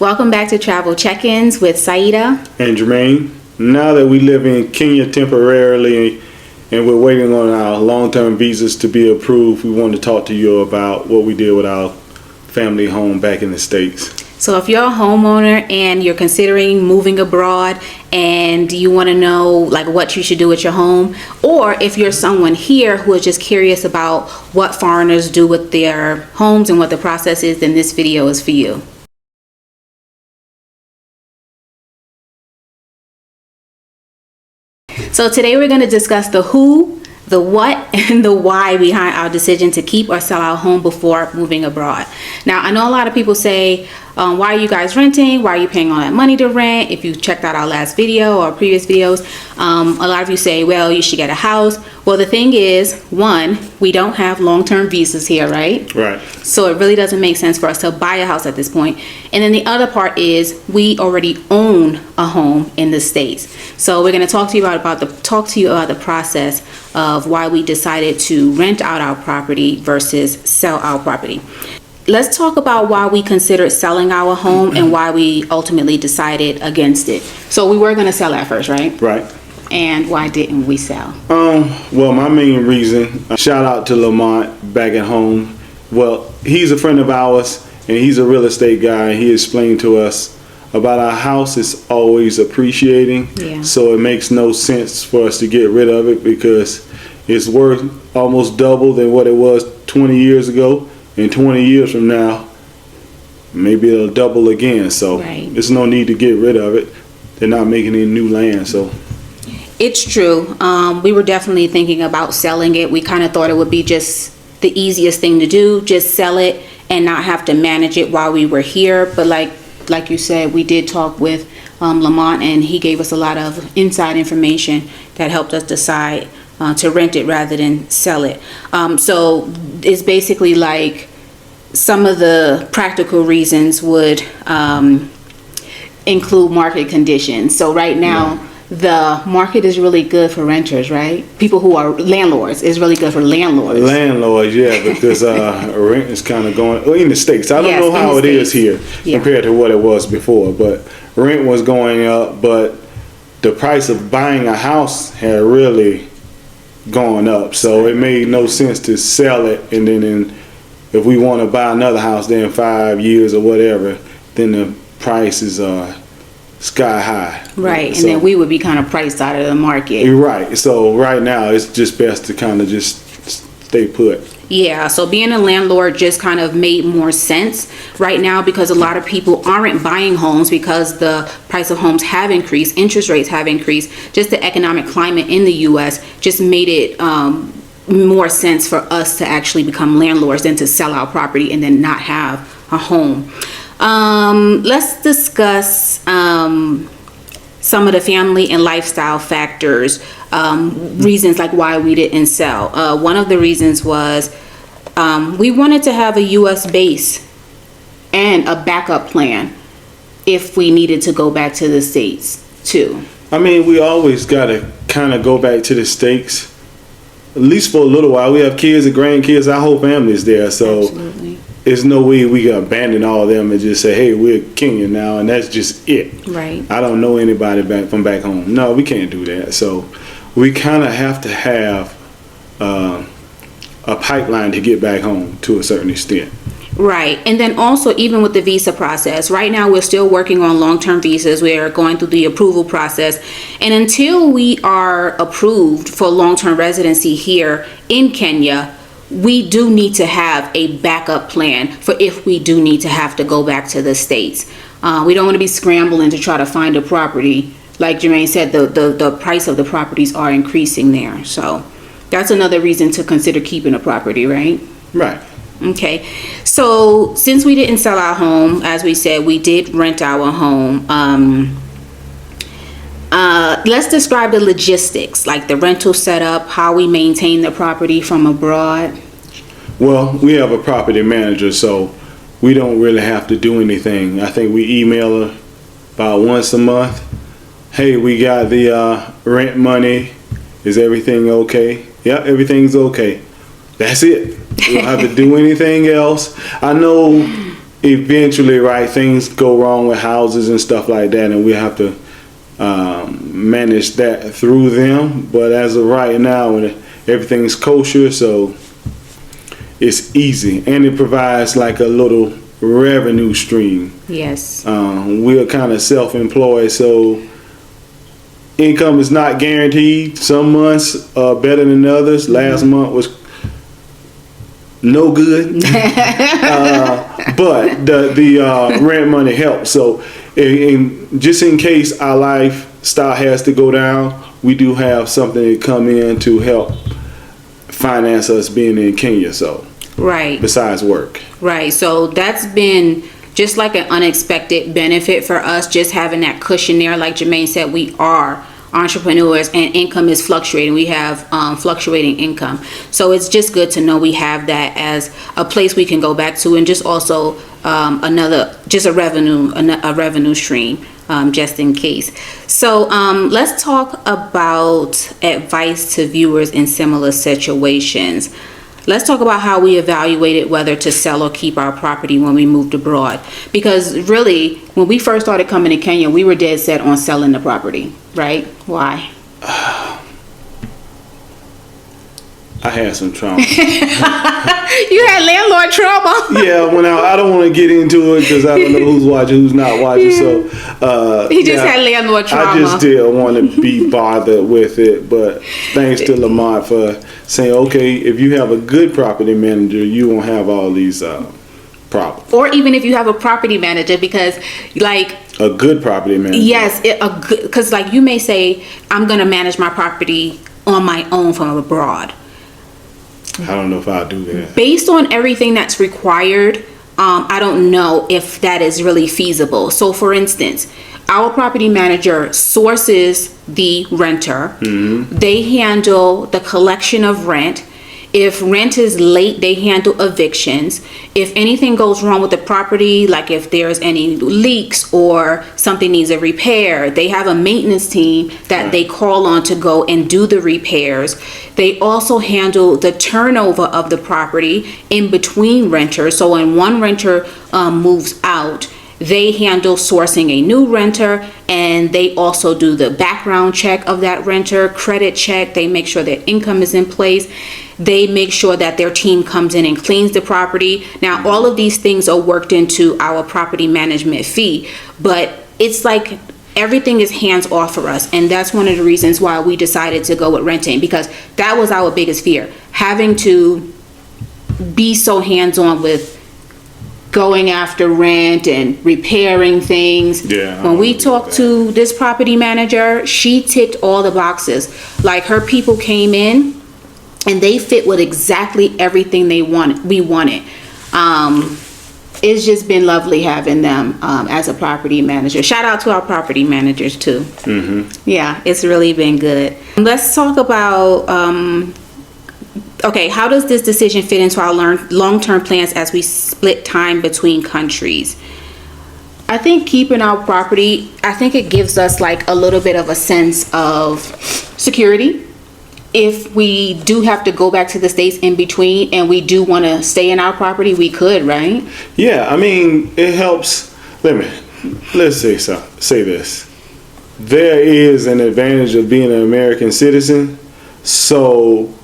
Welcome back to Travel Check-ins with Saida and Jermaine. Now that we live in Kenya temporarily and we're waiting on our long-term visas to be approved, we want to talk to you about what we did with our family home back in the States. So if you're a homeowner and you're considering moving abroad and you want to know like what you should do with your home, or if you're someone here who is just curious about what foreigners do with their homes and what the process is, then this video is for you. So today we're going to discuss the who, the what, and the why behind our decision to keep or sell our home before moving abroad. Now, I know a lot of people say, why are you guys renting? Why are you paying all that money to rent? If you checked out our last video or previous videos, a lot of you say, well, you should get a house. Well, the thing is, one, we don't have long-term visas here, right? Right. So it really doesn't make sense for us to buy a house at this point. And then the other part is we already own a home in the States. So we're going to talk to you about the process of why we decided to rent out our property versus sell our property. Let's talk about why we considered selling our home and why we ultimately decided against it. So we were going to sell at first, right? Right. And why didn't we sell? Well, my main reason, shout out to Lamont back at home. Well, he's a friend of ours and he's a real estate guy. He explained to us about our house is always appreciating. Yeah. So it makes no sense for us to get rid of it because it's worth almost double than what it was 20 years ago. And 20 years from now, maybe it'll double again. So There's no need to get rid of it. They're not making any new land. So it's true. We were definitely thinking about selling it. We kind of thought it would be just the easiest thing to do, just sell it and not have to manage it while we were here. But like you said, we did talk with Lamont, and he gave us a lot of inside information that helped us decide to rent it rather than sell it. So it's basically like some of the practical reasons would include market conditions. So right now, the market is really good for renters, right? People who are landlords is really good for landlords. Landlords, yeah, because rent is kind of going, well, in the States. I don't know how it is here compared to what it was before, but rent was going up, but the price of buying a house had really gone up. So it made no sense to sell it, and then if we want to buy another house then in 5 years or whatever, then the price is sky high. Right. So, and then we would be kind of priced out of the market. You're right. So right now it's just best to kind of just stay put. Yeah, so being a landlord just kind of made more sense right now because a lot of people aren't buying homes because the price of homes have increased, interest rates have increased, just the economic climate in the U.S. just made it more sense for us to actually become landlords than to sell our property and then not have a home. Let's discuss some of the family and lifestyle factors, reasons like why we didn't sell. One of the reasons was we wanted to have a U.S. base and a backup plan if we needed to go back to the States too. I mean, we always got to kind of go back to the States, at least for a little while. We have kids and grandkids. Our whole family is there. So Absolutely. There's no way we can abandon all of them and just say, hey, we're Kenya now, and that's just it. Right. I don't know anybody from back home. No, we can't do that. So we kind of have to have a pipeline to get back home to a certain extent. Right. And then also even with the visa process, right now we're still working on long-term visas. We're going through the approval process. And until we are approved for long-term residency here in Kenya, we do need to have a backup plan for if we do need to have to go back to the States. We don't want to be scrambling to try to find a property. Like Jermaine said, the price of the properties are increasing there. So that's another reason to consider keeping a property, right? Right. Okay. So since we didn't sell our home, as we said, we did rent our home. Let's describe the logistics, like the rental setup, how we maintain the property from abroad. Well, we have a property manager, so we don't really have to do anything. I think we email her about once a month. Hey, we got the rent money. Is everything okay? Yeah, everything's okay. That's it. We don't have to do anything else. I know eventually, right, things go wrong with houses and stuff like that, and we have to manage that through them. But as of right now, when everything's kosher, so it's easy, and it provides like a little revenue stream. Yes. We're kind of self-employed, so income is not guaranteed. Some months are better than others. Last month was no good, but the rent money helps. So, just in case our lifestyle has to go down, we do have something to come in to help finance us being in Kenya. So, right. Besides work. Right. So that's been just like an unexpected benefit for us, just having that cushion there. Like Jermaine said, we are entrepreneurs and income is fluctuating. We have fluctuating income. So it's just good to know we have that as a place we can go back to, and just also a revenue stream, just in case. So let's talk about advice to viewers in similar situations. Let's talk about how we evaluated whether to sell or keep our property when we moved abroad. Because really, when we first started coming to Kenya, we were dead set on selling the property, right? Why? I had some trauma. You had landlord trauma? Yeah, when I don't want to get into it because I don't know who's watching, who's not watching. So he just had landlord trauma. I just didn't want to be bothered with it. But thanks to Lamont for saying, okay, if you have a good property manager, you won't have all these problems. Or even if you have a property manager, because like a good property manager. Yes, because like you may say, I'm going to manage my property on my own from abroad. I don't know if I'll do that. Based on everything that's required, I don't know if that is really feasible. So for instance, our property manager sources the renter. Mm-hmm. They handle the collection of rent. If rent is late, they handle evictions. If anything goes wrong with the property, like if there's any leaks or something needs a repair, they have a maintenance team that they call on to go and do the repairs. They also handle the turnover of the property in between renters. So when one renter moves out, they handle sourcing a new renter, and they also do the background check of that renter, credit check. They make sure their income is in place. They make sure that their team comes in and cleans the property. Now, all of these things are worked into our property management fee, but it's like everything is hands off for us. And that's one of the reasons why we decided to go with renting, because that was our biggest fear, having to be so hands-on with going after rent and repairing things. Yeah. When we talked to this property manager, she ticked all the boxes. Like, her people came in and they fit with exactly everything we wanted. It's just been lovely having them as a property manager. Shout out to our property managers too. Mm-hmm. Yeah, it's really been good. Let's talk about okay, how does this decision fit into our long-term plans as we split time between countries? I think keeping our property, I think it gives us like a little bit of a sense of security. If we do have to go back to the States in between and we do want to stay in our property, we could, right? Yeah, I mean, it helps. Let's say this. There is an advantage of being an American citizen, so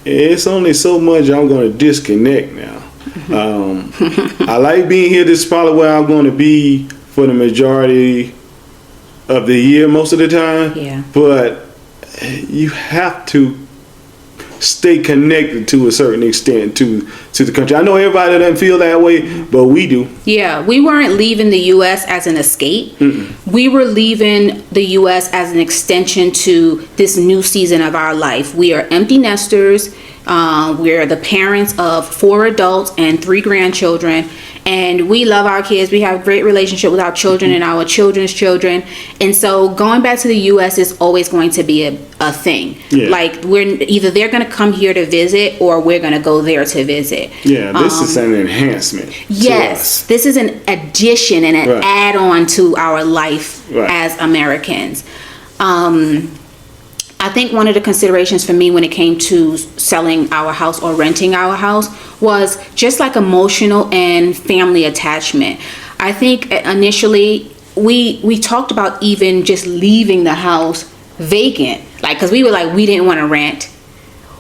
it's only so much I'm going to disconnect now. I like being here. This is probably where I'm going to be for the majority of the year, most of the time. Yeah. But you have to stay connected to a certain extent to the country. I know everybody doesn't feel that way, but we do. Yeah, we weren't leaving the U.S. as an escape. Mm-mm. We were leaving the U.S. as an extension to this new season of our life. We are empty nesters. We're the parents of 4 adults and 3 grandchildren, and we love our kids. We have a great relationship with our children and our children's children, and so going back to the U.S. is always going to be a thing. Yeah. Like, they're going to come here to visit, or we're going to go there to visit. Yeah, this is an enhancement. Yes, this is an addition and an add-on to our life as Americans. I think one of the considerations for me when it came to selling our house or renting our house was just like emotional and family attachment. I think initially we talked about even just leaving the house vacant, like, because we were like, we didn't want to rent,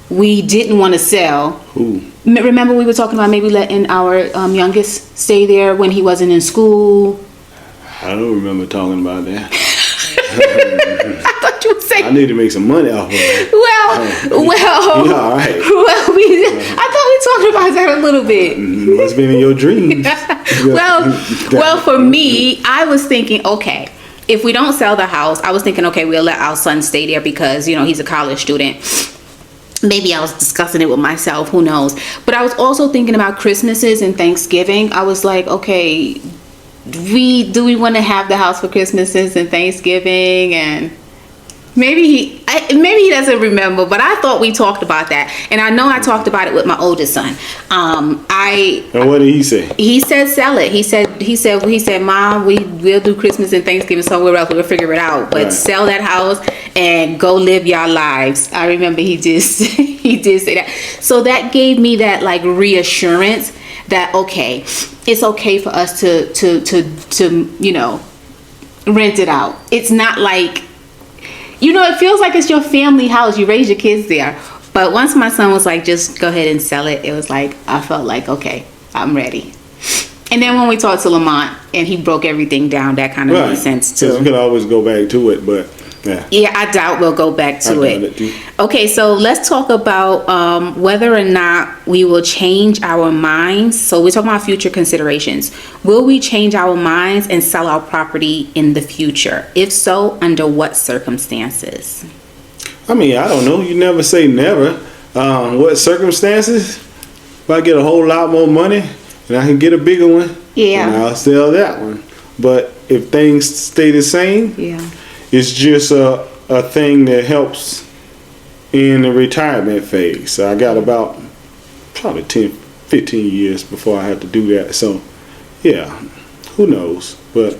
we didn't want to sell. Ooh. Remember we were talking about maybe letting our youngest stay there when he wasn't in school. I don't remember talking about that. I thought you would say. I need to make some money off of it. Well, Yeah, all right. I thought we talked about that a little bit. Must have been in your dreams. well, for me, I was thinking, okay, if we don't sell the house, I was thinking, okay, we'll let our son stay there because, you know, he's a college student. Maybe I was discussing it with myself, who knows. But I was also thinking about Christmases and Thanksgiving. I was like, okay, do we want to have the house for Christmases and Thanksgiving? And maybe he doesn't remember, but I thought we talked about that. And I know I talked about it with my oldest son. And what did he say? He said sell it. He said, Mom, we'll do Christmas and Thanksgiving somewhere else. We'll figure it out. But sell that house and go live your lives. I remember he did say that. So that gave me that like reassurance that, okay, it's okay for us to you know, rent it out. It's not like, you know, it feels like it's your family house. You raise your kids there. But once my son was like, just go ahead and sell it, it was like, I felt like, okay, I'm ready. And then when we talked to Lamont and he broke everything down, that kind of made sense too. You can always go back to it, but yeah, I doubt we'll go back to it. Okay, so let's talk about whether or not we will change our minds. So we're talking about future considerations. Will we change our minds and sell our property in the future? If so, under what circumstances? I mean, I don't know. You never say never. What circumstances? If I get a whole lot more money and I can get a bigger one, then I'll sell that one. But if things stay the same, it's just a thing that helps in the retirement phase. So I got about probably 10, 15 years before I have to do that. So, yeah, who knows? But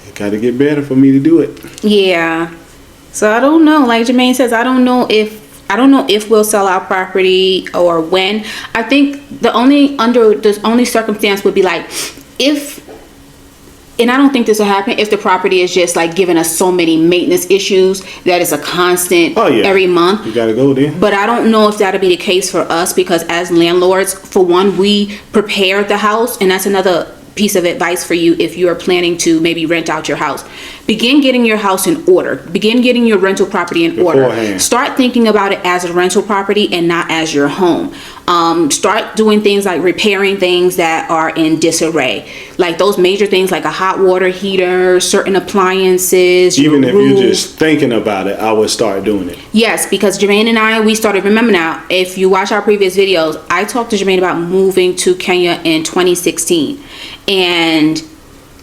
it got to get better for me to do it. Yeah. So I don't know. Like Jermaine says, I don't know if we'll sell our property or when. I think the only circumstance would be like if. And I don't think this will happen if the property is just like giving us so many maintenance issues that it's a constant every month. You gotta go there. But I don't know if that'll be the case for us because as landlords, for one, we prepare the house, and that's another piece of advice for you if you are planning to maybe rent out your house. Begin getting your house in order. Begin getting your rental property in order. Start thinking about it as a rental property and not as your home. Start doing things like repairing things that are in disarray. Like those major things like a hot water heater, certain appliances. Even if you're just thinking about it, I would start doing it. Yes, because Jermaine and I, we started, remember now, if you watch our previous videos, I talked to Jermaine about moving to Kenya in 2016. And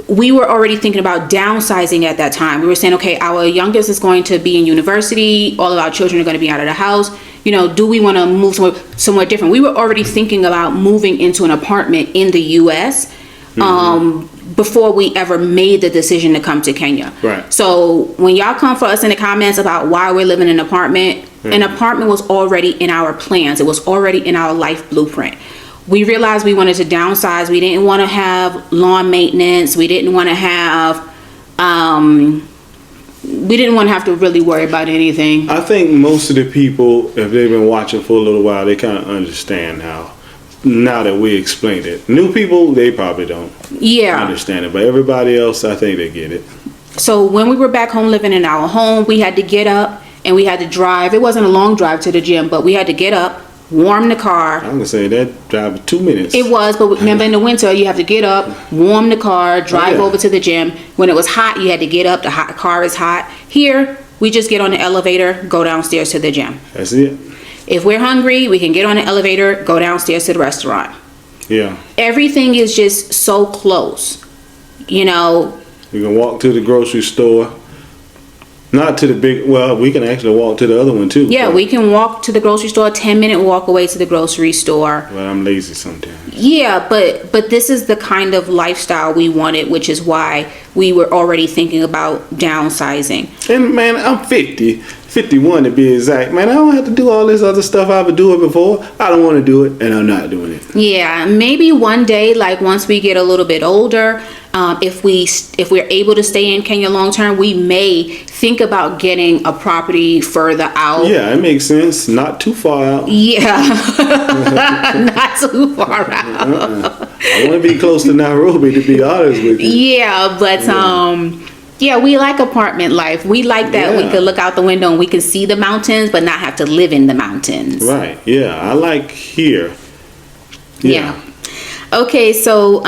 we were already thinking about downsizing at that time. We were saying, okay, our youngest is going to be in university. All of our children are going to be out of the house. You know, do we want to move somewhere different? We were already thinking about moving into an apartment in the U.S. Before we ever made the decision to come to Kenya. Right. So when y'all come for us in the comments about why we're living in an apartment was already in our plans. It was already in our life blueprint. We realized we wanted to downsize. We didn't want to have lawn maintenance. We didn't want to have, to really worry about anything. I think most of the people, if they've been watching for a little while, they kind of understand now that we explained it. New people, they probably don't understand it. But everybody else, I think they get it. So when we were back home living in our home, we had to get up and we had to drive. It wasn't a long drive to the gym, but we had to get up, warm the car. I'm gonna say that drive 2 minutes. It was, but remember in the winter you have to get up, warm the car, drive over to the gym. When it was hot, you had to get up. The car is hot. Here, we just get on the elevator, go downstairs to the gym. That's it. If we're hungry, we can get on the elevator, go downstairs to the restaurant. Yeah. Everything is just so close. You know. You can walk to the grocery store. Not to the big, well, we can actually walk to the other one too. Yeah, we can walk to the grocery store, 10-minute walk away to the grocery store. Well, I'm lazy sometimes. Yeah, but this is the kind of lifestyle we wanted, which is why we were already thinking about downsizing. And man, I'm 50. 51 to be exact. Man, I don't have to do all this other stuff I would do it before. I don't want to do it, and I'm not doing it. Yeah, maybe one day, like once we get a little bit older, if we're able to stay in Kenya long term, we may think about getting a property further out. Yeah, it makes sense. Not too far out. Yeah, not too far out. I want to be close to Nairobi, to be honest with you. Yeah, but yeah, we like apartment life. We like that we could look out the window and we can see the mountains, but not have to live in the mountains. Right. Yeah, I like here. Yeah. Okay, so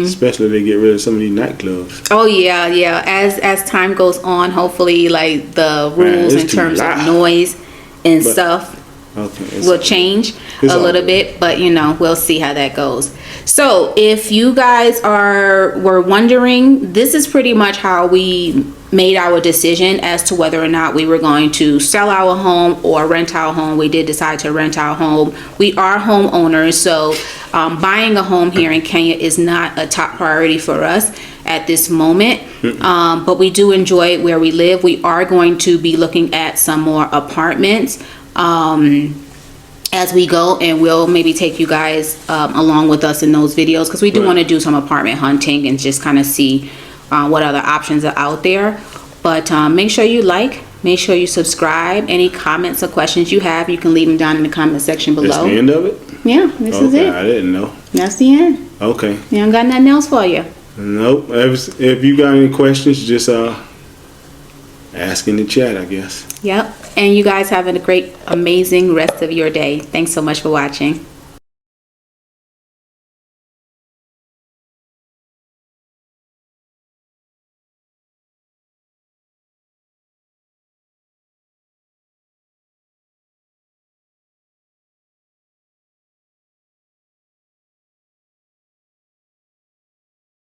especially if they get rid of some of these nightclubs. Oh yeah. As time goes on, hopefully, like the rules in terms of noise and stuff will change a little bit, but we'll see how that goes. So if you guys were wondering, this is pretty much how we made our decision as to whether or not we were going to sell our home or rent our home. We did decide to rent our home. We are homeowners, so buying a home here in Kenya is not a top priority for us at this moment, but we do enjoy it where we live. We are going to be looking at some more apartments as we go, and we'll maybe take you guys along with us in those videos, because we do want to do some apartment hunting and just kind of see what other options are out there. But make sure you make sure you subscribe. Any comments or questions you have, you can leave them down in the comment section below. That's the end of it? Yeah, this is it. I didn't know. That's the end. Okay. You don't got nothing else for you? Nope. If you got any questions, just ask in the chat, I guess. Yep. And you guys have a great, amazing rest of your day. Thanks so much for watching.